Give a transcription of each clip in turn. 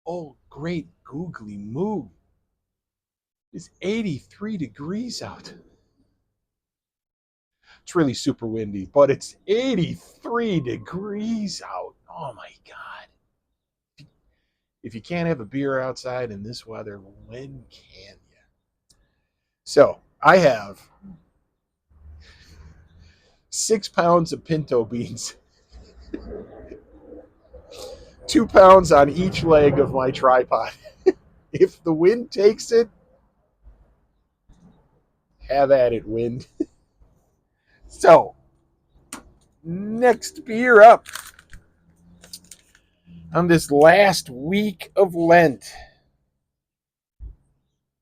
Oh, great googly moo. It's 83 degrees out. It's really super windy, but it's 83 degrees out. Oh my God. If you can't have a beer outside in this weather, when can you? So I have 6 pounds of pinto beans, 2 pounds on each leg of my tripod. If the wind takes it, have at it, wind. So, next beer up on this last week of Lent.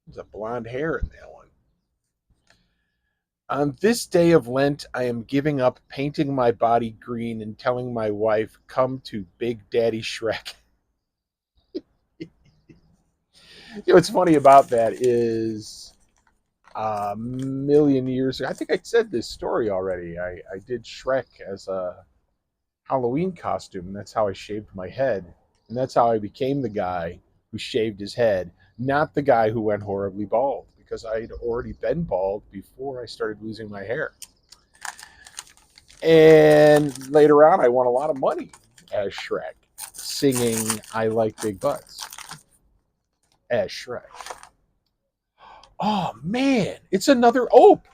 There's a blonde hair in that one. On this day of Lent, I am giving up painting my body green and telling my wife, come to Big Daddy Shrek. What's funny about that is a million years ago, I think I said this story already. I did Shrek as a Halloween costume, and that's how I shaved my head. And that's how I became the guy who shaved his head, not the guy who went horribly bald, because I had already been bald before I started losing my hair. And later on, I won a lot of money as Shrek, singing I Like Big Butts as Shrek. Oh, man, it's another Ope.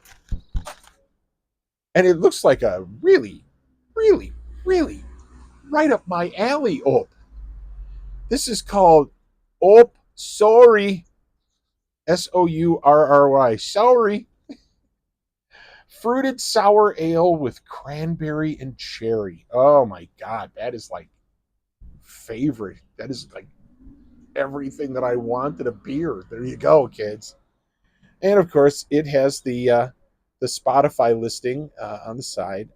And it looks like a really, really, really right up my alley Ope. This is called Ope Sourry. Sourry. Sourry. Fruited sour ale with cranberry and cherry. Oh my God. That is like favorite. That is like everything that I want in a beer. There you go, kids. And of course, it has the Spotify listing on the side.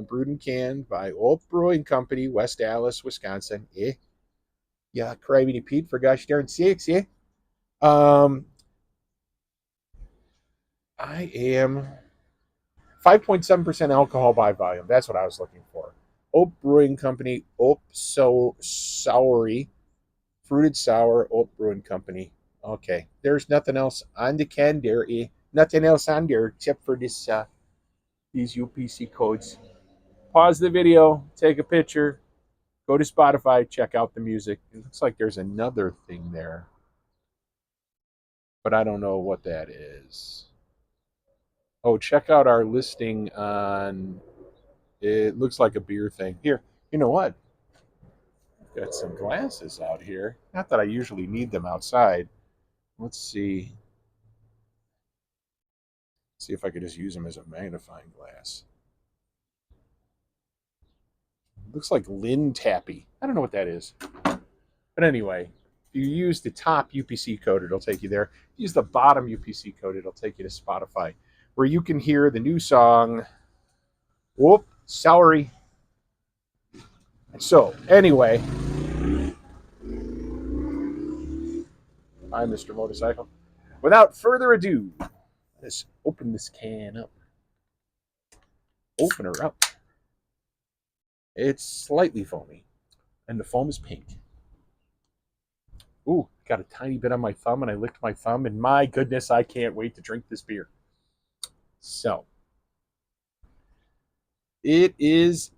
Brewed and canned by Old Brewing Company, West Allis, Wisconsin. Yeah, crazy Pete for gosh darn sakes, yeah. Um, I am 5.7% alcohol by volume. That's what I was looking for. Oak Brewing Company, Oak Sourry, Fruited Sour, Oak Brewing Company. Okay, there's nothing else on the can there. Nothing else on there except for these UPC codes. Pause the video, take a picture, go to Spotify, check out the music. It looks like there's another thing there, but I don't know what that is. Oh, check out our listing on. It looks like a beer thing. Here, you know what? Got some glasses out here. Not that I usually need them outside. Let's see. See if I could just use them as a magnifying glass. Looks like Lynn Tappy. I don't know what that is. But anyway, if you use the top UPC code, it'll take you there. Use the bottom UPC code, it'll take you to Spotify, where you can hear the new song, Whoop, Sourry. So, anyway, I'm Mr. Motorcycle. Without further ado, let's open this can up. Open her up. It's slightly foamy, and the foam is pink. Ooh, got a tiny bit on my thumb, and I licked my thumb, and my goodness, I can't wait to drink this beer. So, it is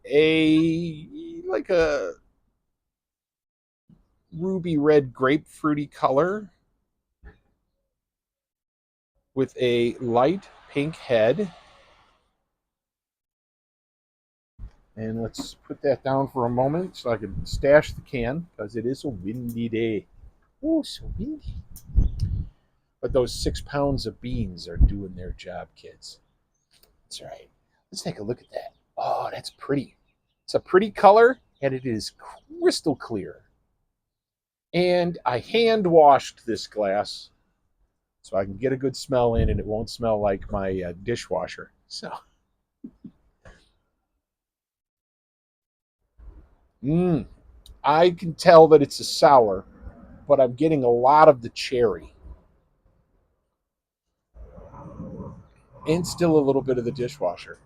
like a ruby red grapefruity color with a light pink head. And let's put that down for a moment so I can stash the can because it is a windy day. Oh, so windy. But those 6 pounds of beans are doing their job, kids. That's right. Let's take a look at that. Oh, that's pretty. It's a pretty color, and it is crystal clear. And I hand washed this glass so I can get a good smell in, and it won't smell like my dishwasher. So, I can tell that it's a sour, but I'm getting a lot of the cherry and still a little bit of the dishwasher.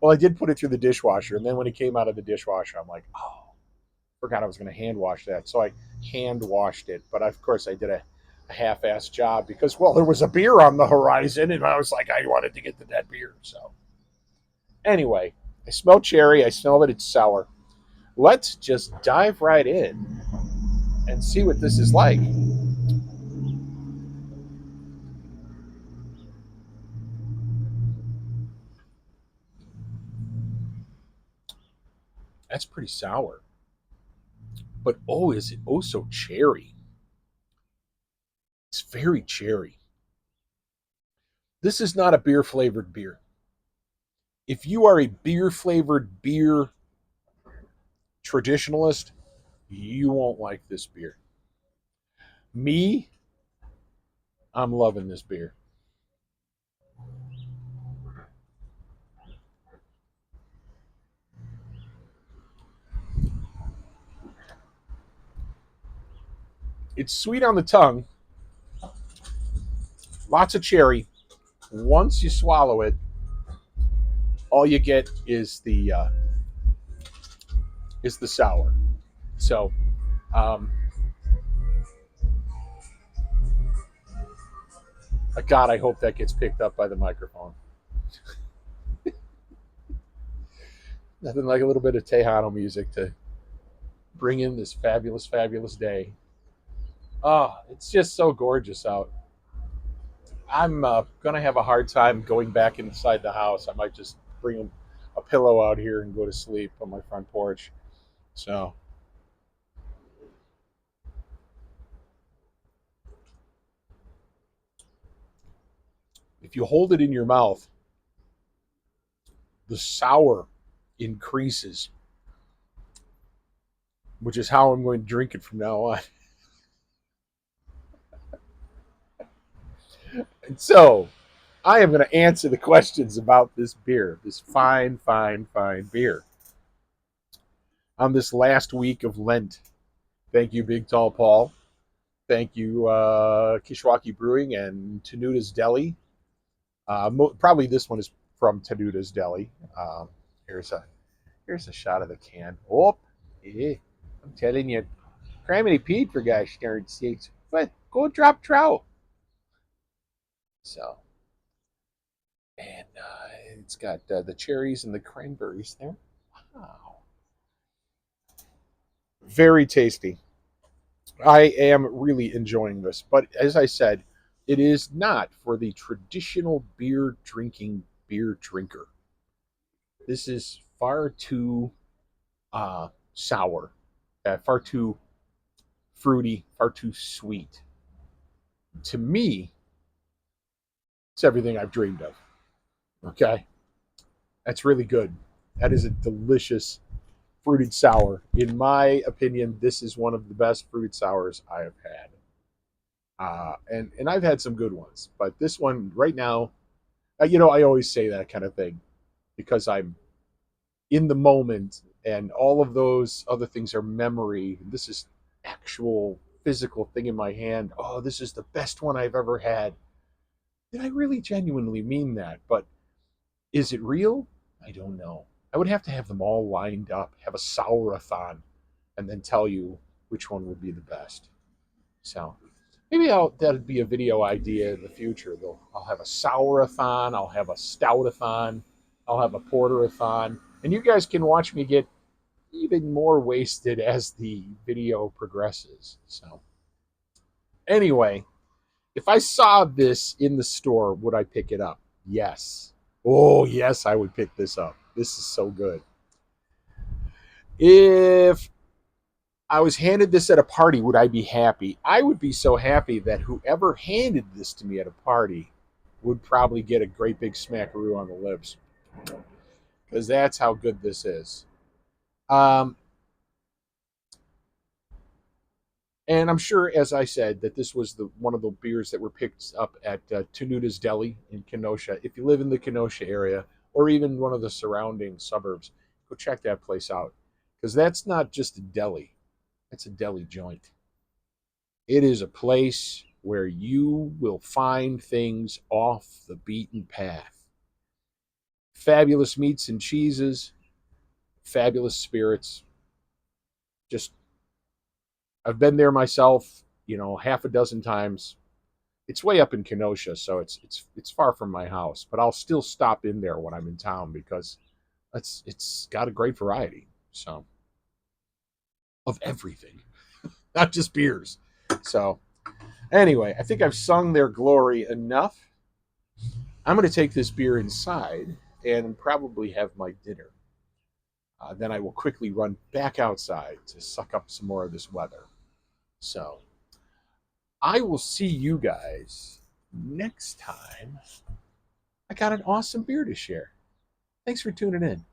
Well, I did put it through the dishwasher, and then when it came out of the dishwasher, I'm like, oh. Forgot I was going to hand wash that, so I hand washed it. But of course, I did a half-assed job because, well, there was a beer on the horizon, and I was like, I wanted to get to that beer. So anyway, I smell cherry. I smell that it's sour. Let's just dive right in and see what this is like. That's pretty sour, but oh, is it oh so cherry? It's very cherry. This is not a beer flavored beer. If you are a beer flavored beer traditionalist, you won't like this beer. Me, I'm loving this beer. It's sweet on the tongue, lots of cherry. Once you swallow it, all you get is the sour. So, um, God, I hope that gets picked up by the microphone. Nothing like a little bit of Tejano music to bring in this fabulous, fabulous day. Oh, it's just so gorgeous out. I'm gonna have a hard time going back inside the house. I might just bring a pillow out here and go to sleep on my front porch. So, if you hold it in your mouth, the sour increases, which is how I'm going to drink it from now on. And so, I am going to answer the questions about this beer, this fine, fine, fine beer. On this last week of Lent, thank you, Big Tall Paul. Thank you, Kishwaukee Brewing and Tanuta's Deli. Probably this one is from Tanuta's Deli. Here's a here's a shot of the can. Oh, yeah, I'm telling you, Cranberry Pete for gosh darn sakes. But go drop trout. So, and it's got the cherries and the cranberries there. Wow, very tasty. I am really enjoying this, but as I said, it is not for the traditional beer drinking beer drinker. This is far too sour, far too fruity, far too sweet. To me, it's everything I've dreamed of. Okay, that's really good. That is a delicious fruited sour. In my opinion, this is one of the best fruited sours I have had. And I've had some good ones, but this one right now, I always say that kind of thing because I'm in the moment, and all of those other things are memory. This is actual physical thing in my hand. Oh, this is the best one I've ever had. Did I really genuinely mean that? But is it real? I don't know. I would have to have them all lined up, have a sourathon, and then tell you which one would be the best. So maybe that'd be a video idea in the future. Though I'll have a sourathon, I'll have a stoutathon, I'll have a porterathon, and you guys can watch me get even more wasted as the video progresses. So anyway, if I saw this in the store, would I pick it up? Yes. Oh, yes, I would pick this up. This is so good. If I was handed this at a party, would I be happy? I would be so happy that whoever handed this to me at a party would probably get a great big smackaroo on the lips because that's how good this is. Um, and I'm sure, as I said, that this was the one of the beers that were picked up at Tanuta's Deli in Kenosha. If you live in the Kenosha area or even one of the surrounding suburbs, go check that place out because that's not just a deli; it's a deli joint. It is a place where you will find things off the beaten path. Fabulous meats and cheeses, fabulous spirits, Just I've been there myself, half a dozen times. It's way up in Kenosha, so it's far from my house, but I'll still stop in there when I'm in town because it's got a great variety. So of everything, not just beers. So anyway, I think I've sung their glory enough. I'm going to take this beer inside and probably have my dinner. Then I will quickly run back outside to suck up some more of this weather. So I will see you guys next time. I got an awesome beer to share. Thanks for tuning in.